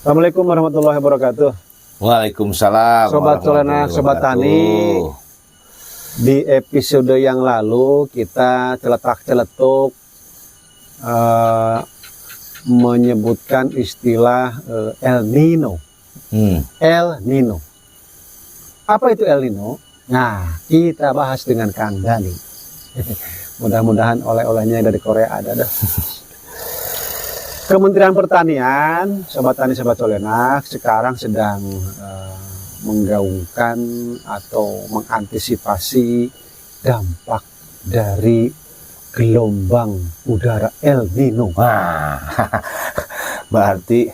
Assalamualaikum warahmatullahi wabarakatuh. Waalaikumsalam. Sobat Solenak, Sobat Tani. Di episode yang lalu kita celetuk menyebutkan istilah El Nino. El Nino. Apa itu El Nino? Nah, kita bahas dengan Kang Dani. Mudah-mudahan oleh-olehnya dari Korea ada dah. Kementerian Pertanian, Sobat Tani, Sobat Solenak, sekarang sedang menggaungkan atau mengantisipasi dampak dari gelombang udara El Nino. Wah, berarti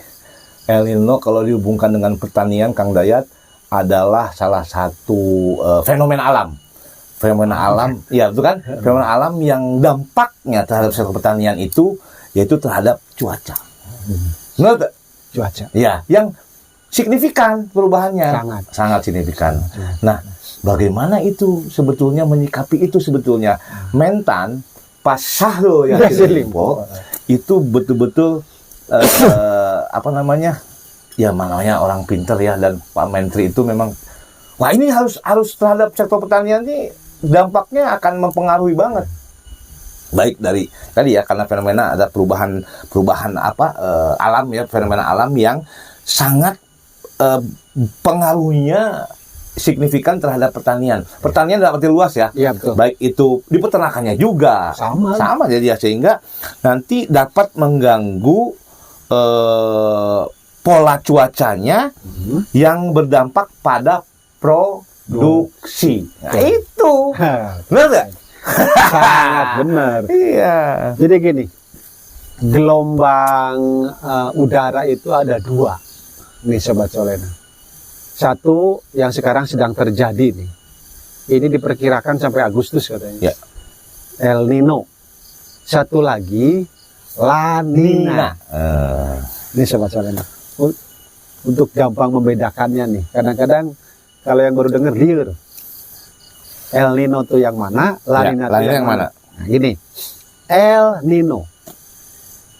El Nino kalau dihubungkan dengan pertanian, Kang Dayat, adalah salah satu fenomena alam. Fenomena alam, ya itu kan, fenomena alam yang dampaknya terhadap sektor pertanian itu yaitu terhadap cuaca. Benar tak? Cuaca. Ya, yang signifikan perubahannya. Sangat signifikan. Nah, bagaimana itu sebetulnya menyikapi itu sebetulnya? Mentan pas Syahrul Yassin Limpo itu betul-betul apa namanya? Ya namanya orang pinter ya, dan Pak Menteri itu memang wah ini harus terhadap sektor pertanian ini dampaknya akan mempengaruhi banget. Baik dari tadi ya, karena fenomena ada perubahan alam ya, fenomena alam yang sangat pengaruhnya signifikan terhadap pertanian. Pertanian dalam arti luas ya. Iya, betul. Baik itu di peternakannya juga sama jadi ya, sehingga nanti dapat mengganggu pola cuacanya yang berdampak pada produksi. Nah, itu benar nggak? Sangat benar. Iya. Jadi gini, gelombang udara itu ada dua nih Sobat Solena. Satu yang sekarang sedang terjadi nih. Ini diperkirakan sampai Agustus katanya. Ya. El Nino. Satu lagi La Nina. Ini Sobat Solena. Untuk gampang membedakannya nih. Kadang-kadang kalau yang baru dengar liur. El Nino itu yang mana? La Nina itu yang mana? Nah, gini. El Nino.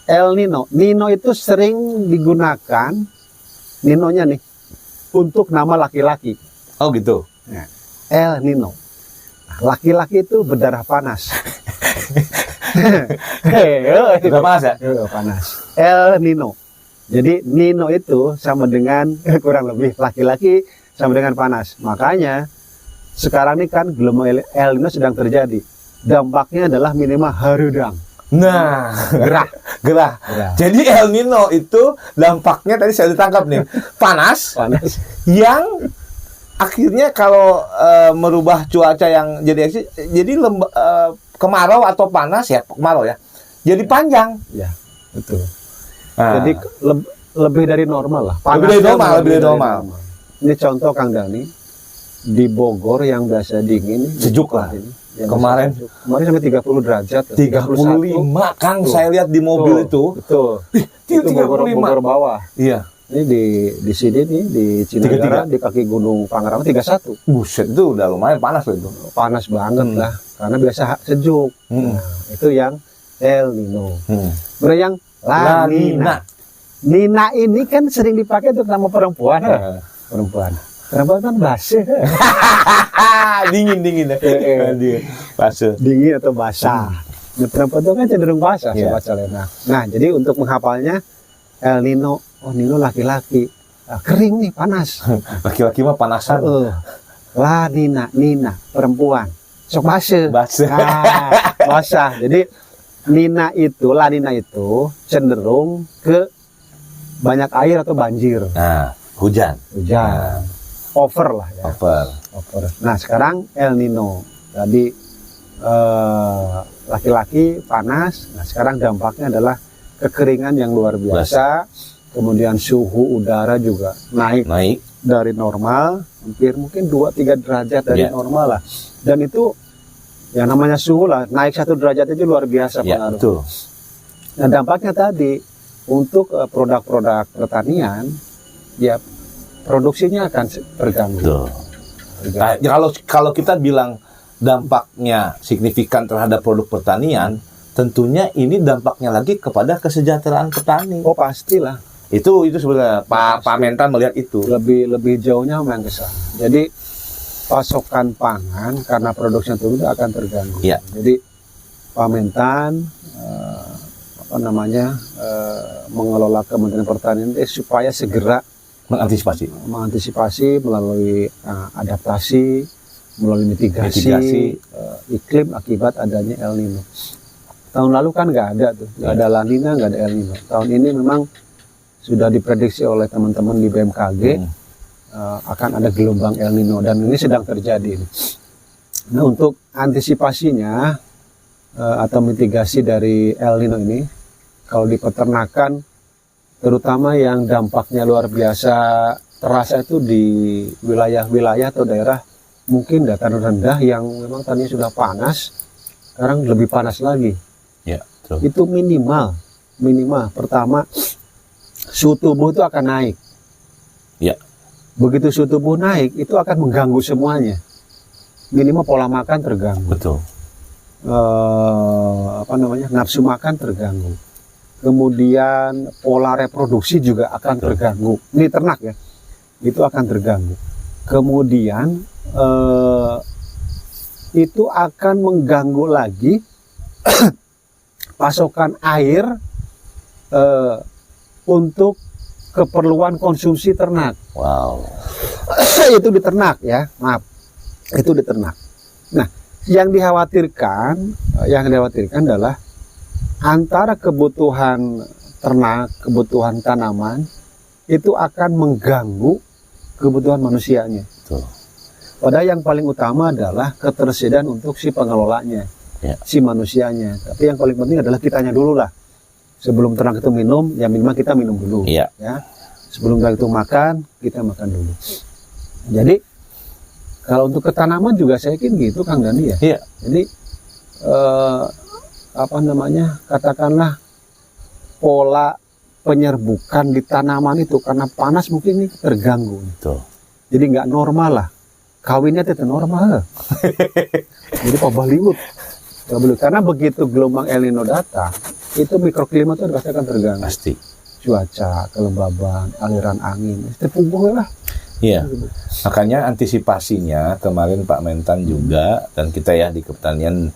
El Nino. Nino itu sering digunakan, Ninonya nih, untuk nama laki-laki. Oh gitu. Nah, El Nino. Laki-laki itu berdarah panas. Berdarah panas ya? Panas. El Nino. Jadi Nino itu sama dengan kurang lebih laki-laki sama dengan panas. Makanya sekarang ini kan gelombang El Nino sedang terjadi. Dampaknya adalah minimal harudang. Nah, gerah. Jadi El Nino itu dampaknya tadi saya ditangkap nih, panas yang akhirnya kalau merubah cuaca yang jadi kemarau atau panas ya, kemarau ya. Jadi panjang. Ya, betul. Nah, jadi lebih dari normal lah. Lebih dari normal. Ini contoh Kang Dani. Di Bogor yang biasa dingin sejuk lah ini. Kemarin sampai 30 derajat. 35 Kang, saya lihat di mobil itu. Betul. Itu Bogor bawah. Iya. Ini di sini nih di Cinegara di kaki Gunung Pangrango 31. Buset, itu udah lumayan panas loh itu. Panas banget lah karena biasa sejuk. Nah, itu yang El Nino. Kemudian yang La Nina. Nina ini kan sering dipakai untuk nama perempuan. Perempuan kan basah. dingin ya. Basah. Dingin atau basah. Nah, perempuan itu kan cenderung basah, Sobat Solena. Nah, jadi untuk menghafalnya El Nino, oh Nino laki-laki. Kering nih, panas. Laki-laki mah panasan. La Nina, Nina, perempuan. Sok basah. Basah. Jadi La Nina itu cenderung ke banyak air atau banjir. Nah, hujan. Over lah ya. Over. Nah sekarang El Nino. Jadi laki-laki panas. Nah sekarang dampaknya adalah kekeringan yang luar biasa. Kemudian suhu udara juga naik dari normal. Hampir mungkin 2-3 derajat dari normal lah. Dan itu yang namanya suhu lah. Naik 1 derajat itu luar biasa pengaruh. Betul. Nah dampaknya tadi untuk produk-produk pertanian ya produksinya akan terganggu. Nah, kalau kita bilang dampaknya signifikan terhadap produk pertanian, tentunya ini dampaknya lagi kepada kesejahteraan petani. Oh pastilah. Itu sebenarnya Pak Mentan melihat itu. Lebih jauhnya memang ke sana. Jadi pasokan pangan karena produksinya turun itu akan terganggu. Ya. Jadi Pak Mentan mengelola Kementerian Pertanian supaya segera mengantisipasi melalui adaptasi, melalui mitigasi. Iklim akibat adanya El Nino. Tahun lalu kan nggak ada tuh, nggak ada La Nina, nggak ada El Nino. Tahun ini memang sudah diprediksi oleh teman-teman di BMKG akan ada gelombang El Nino dan ini sedang terjadi. Nah, untuk antisipasinya atau mitigasi dari El Nino ini, kalau di peternakan, terutama yang dampaknya luar biasa terasa itu di wilayah-wilayah atau daerah mungkin dataran rendah yang memang tadinya sudah panas, sekarang lebih panas lagi. Ya, betul. Itu minimal. Pertama, suhu tubuh itu akan naik. Ya. Begitu suhu tubuh naik, itu akan mengganggu semuanya. Minimal pola makan terganggu. Betul. Nafsu makan terganggu. Kemudian pola reproduksi juga akan terganggu. Ini ternak ya, itu akan terganggu. Kemudian itu akan mengganggu lagi pasokan air untuk keperluan konsumsi ternak. Wow. Itu di ternak ya, maaf. Itu di ternak. Nah, yang dikhawatirkan adalah antara kebutuhan ternak, kebutuhan tanaman itu akan mengganggu kebutuhan manusianya. Betul. Padahal yang paling utama adalah ketersediaan untuk si pengelolanya, si manusianya. Tapi yang paling penting adalah kitanya dulu lah. Sebelum ternak itu minum, ya minimal kita minum dulu. Ya. Sebelum ternak itu makan, kita makan dulu. Jadi kalau untuk ketanaman juga saya yakin gitu, Kang Dani ya. Iya. Jadi katakanlah pola penyerbukan di tanaman itu karena panas mungkin ini terganggu. Betul. Jadi nggak normal lah. Kawinnya tidak normal. Jadi Pak Bollywood. Karena begitu gelombang El Nino datang, itu mikroklimat itu pasti akan terganggu. Pasti. Cuaca, kelembaban, aliran angin, terpunggung lah. Iya. Makanya antisipasinya kemarin Pak Mentan juga dan kita ya di pertanian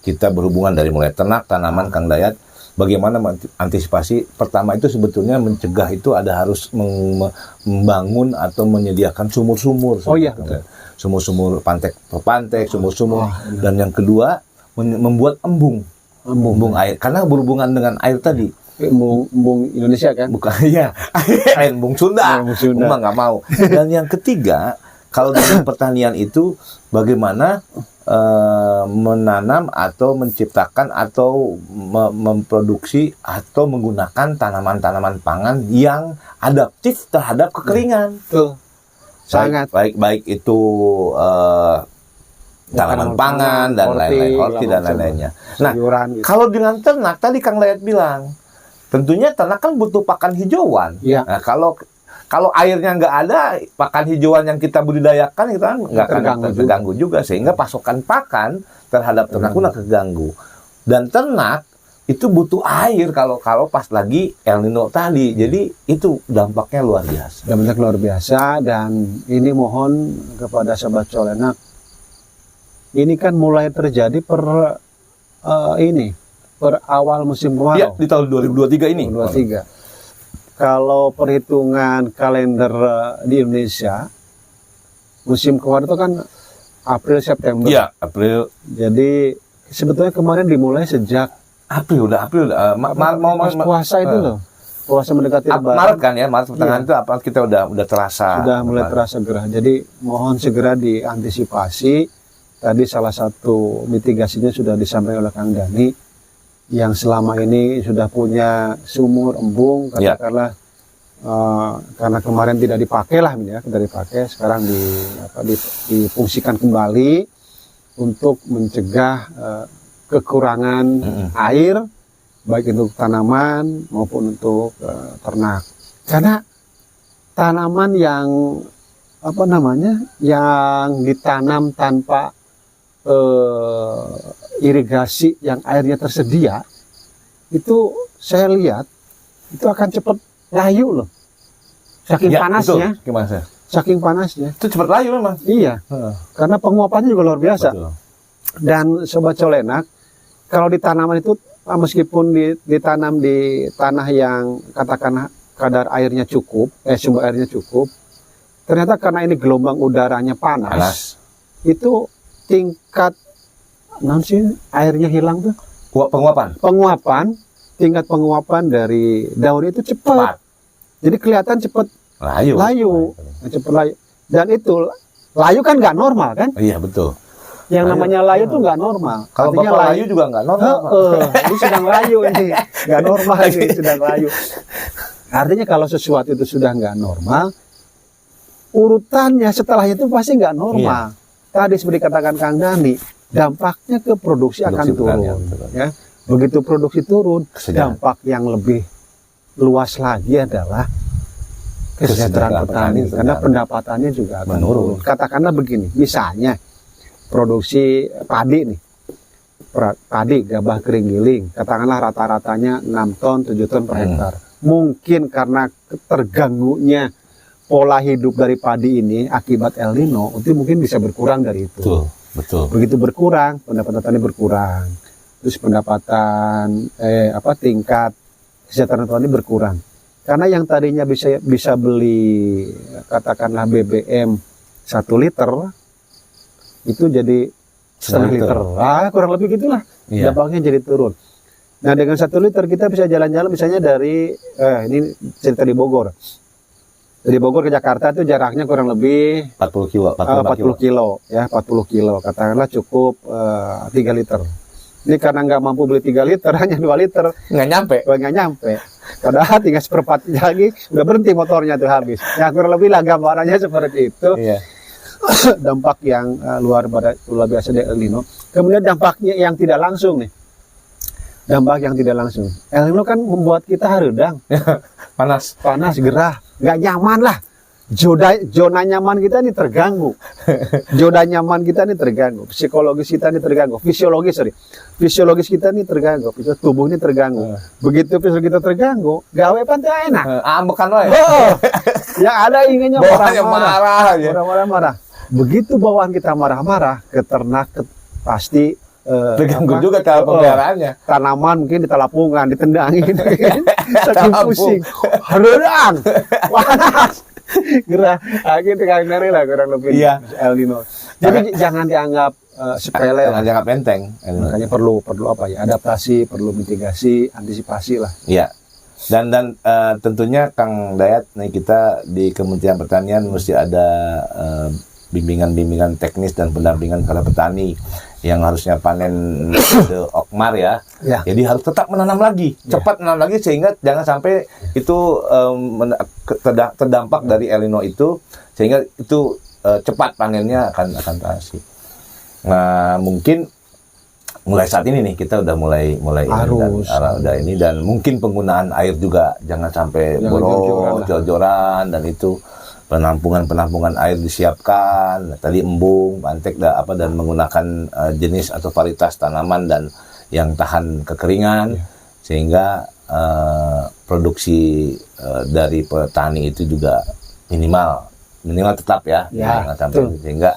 kita berhubungan dari mulai ternak, tanaman, Kang Dayat. Bagaimana antisipasi? Pertama itu sebetulnya mencegah itu ada harus membangun atau menyediakan sumur-sumur. Oh iya, betul. Sumur-sumur pantek, sumur-sumur. Dan yang kedua membuat embung air karena berhubungan dengan air tadi. Embung Indonesia kan? Bukan, ya. Air embung Sunda. Embung nggak mau. Dan yang ketiga, kalau dalam pertanian itu bagaimana menanam atau menciptakan atau memproduksi atau menggunakan tanaman-tanaman pangan yang adaptif terhadap kekeringan. Betul. Sangat. Baik itu tanaman pangan dan lain-lain, horti dan lain-lainnya. Nah, gitu. Kalau dengan ternak tadi Kang Dayat bilang, tentunya ternak kan butuh pakan hijauan. Ya. Nah, kalau airnya nggak ada, pakan hijauan yang kita budidayakan itu kan nggak akan terganggu juga, sehingga pasokan pakan terhadap ternak pun keganggu. Dan ternak itu butuh air kalau pas lagi El Nino tadi. Jadi itu dampaknya luar biasa. Dampaknya luar biasa, dan ini mohon kepada Sobat Colenak, ini kan mulai terjadi per awal musim kemarau. Ya, di tahun 2023 ini. 2023. Kalau perhitungan kalender di Indonesia, musim kemarau itu kan April September. Iya, April. Jadi sebetulnya kemarin dimulai sejak April udah mau puasa itu loh. Puasa mendekati Lebaran. Maret kan ya, Maret pertengahan itu apa kita udah terasa. Sudah mulai terasa gerah. Jadi mohon segera diantisipasi. Tadi salah satu mitigasinya sudah disampaikan oleh Kang Dani, yang selama ini sudah punya sumur embung, katakanlah karena kemarin tidak dipakai lah, sekarang difungsikan kembali untuk mencegah kekurangan air, baik untuk tanaman maupun untuk ternak. Karena tanaman yang yang ditanam tanpa irigasi yang airnya tersedia, itu saya lihat itu akan cepat layu loh. Saking Ya, panasnya. betul. Gimana sih? Saking panasnya. Itu cepat layu memang. Iya. Karena penguapannya juga luar biasa. Betul. Dan Sobat Colenak, kalau di tanaman itu meskipun ditanam di tanah yang katakanlah kadar airnya cukup, sumber airnya cukup, ternyata karena ini gelombang udaranya panas. Itu tingkat airnya hilang tuh. Tingkat penguapan dari daun itu cepat. Jadi kelihatan cepat layu. Cepat layu. Dan itu layu kan nggak normal kan? Iya betul. Yang namanya layu tuh nggak normal. Kalau bapak layu juga nggak normal. Ini sedang layu ini, nggak normal ini sedang layu. Artinya kalau sesuatu itu sudah nggak normal, urutannya setelah itu pasti nggak normal. Tadi seperti katakan Kang Dhani, dampaknya ke produksi akan turun. Ya. Begitu produksi turun, dampak yang lebih luas lagi adalah kesejahteraan petani, karena pendapatannya juga akan menurun. Katakanlah begini, misalnya produksi padi nih, padi gabah kering giling, katakanlah rata-ratanya 6 ton, 7 ton per hektar. Mungkin karena terganggunya pola hidup dari padi ini akibat El Nino, itu mungkin bisa berkurang dari itu. Betul. Begitu berkurang, pendapatan petani berkurang. Terus pendapatan tingkat kesejahteraan petani berkurang. Karena yang tadinya bisa beli katakanlah BBM 1 liter itu jadi setengah liter. Kurang lebih gitulah. Dampaknya jadi turun. Nah, dengan 1 liter kita bisa jalan-jalan misalnya dari ini cerita di Bogor. Dari Bogor ke Jakarta itu jaraknya kurang lebih 40 kilo. 40 kilo ya, 40 kilo. Katakanlah cukup 3 liter. Ini karena nggak mampu beli 3 liter, hanya 2 liter. Nggak nyampe. Padahal tinggal 1/4 lagi, udah berhenti motornya tuh habis. Ya kurang lebih lah gambarannya seperti itu. Iya. Dampak yang luar biasa dari El Nino. Kemudian dampaknya yang tidak langsung nih. Dampak yang tidak langsung. El Nino kan membuat kita haredang. Panas, gerah, nggak nyaman lah. Zona nyaman kita ini terganggu. Zona nyaman kita ini terganggu. Psikologis kita ini terganggu. Fisiologis kita ini terganggu. Tubuh ini terganggu. Begitu fisiologis kita terganggu, gawe pantai enak. Ambekan wae. Yang ada inginnya marah. Begitu bawaan kita marah-marah, ke ternak pasti terganggu juga cara pemeliharaannya. Tanaman mungkin ditelapungan, ditendangin, saking pusing, haredang, panas, gerah, gitu kan lah kurang lebih. El Nino. Jadi jangan dianggap sepele, jangan dianggap enteng. Makanya perlu adaptasi, perlu mitigasi, antisipasi lah. Iya. Dan tentunya Kang Dayat, nih kita di Kementerian Pertanian mesti ada bimbingan teknis dan pendampingan kepada petani yang harusnya panen Okmar ya. Jadi harus tetap menanam lagi, cepat menanam lagi sehingga jangan sampai itu terdampak dari El Nino itu, sehingga itu cepat panennya akan terasi. Nah, mungkin mulai saat ini nih kita udah mulai ini dan mungkin penggunaan air juga jangan sampai boros, jor-joran, dan itu penampungan air disiapkan, tadi embung, mantek dan menggunakan jenis atau varietas tanaman dan yang tahan kekeringan, sehingga produksi dari petani itu juga minimal tetap jangan sampai, sehingga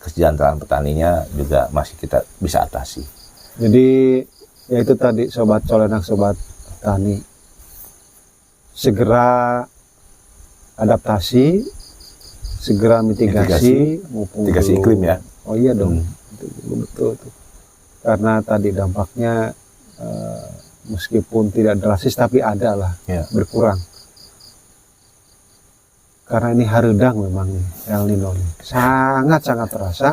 kesejahteraan petaninya juga masih kita bisa atasi. Jadi ya itu tadi Sobat Colenak, Sobat Tani, segera adaptasi, segera mitigasi iklim ya. Oh iya dong, betul. Karena tadi dampaknya meskipun tidak drastis tapi ada lah, berkurang. Karena ini haredang memang El Nino nih, sangat terasa.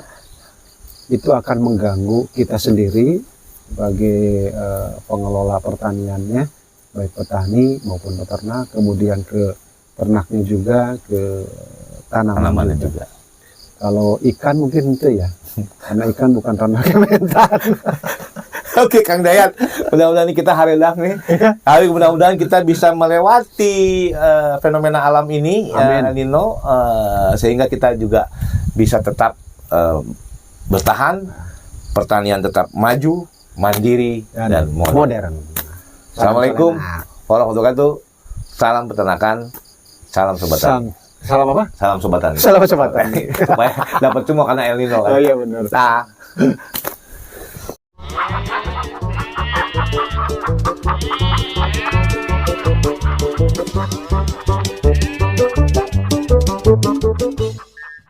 Itu akan mengganggu kita sendiri sebagai pengelola pertaniannya, baik petani maupun peternak, kemudian ke ternaknya juga, ke tanamannya juga. Kalau ikan mungkin itu ya, karena ikan bukan ternak Kementan. Oke, Kang Dayat, mudah-mudahan kita haredang nih. Mudah-mudahan kita bisa melewati fenomena alam ini, El Nino, sehingga kita juga bisa tetap bertahan, pertanian tetap maju, mandiri, dan modern. Assalamualaikum warahmatullahi wabarakatuh. Salam peternakan, salam sobat tani. Salam apa? Salam sobat tani. Salam sobat tani. Supaya dapat semua karena El Nino kan. Oh iya benar. Nah.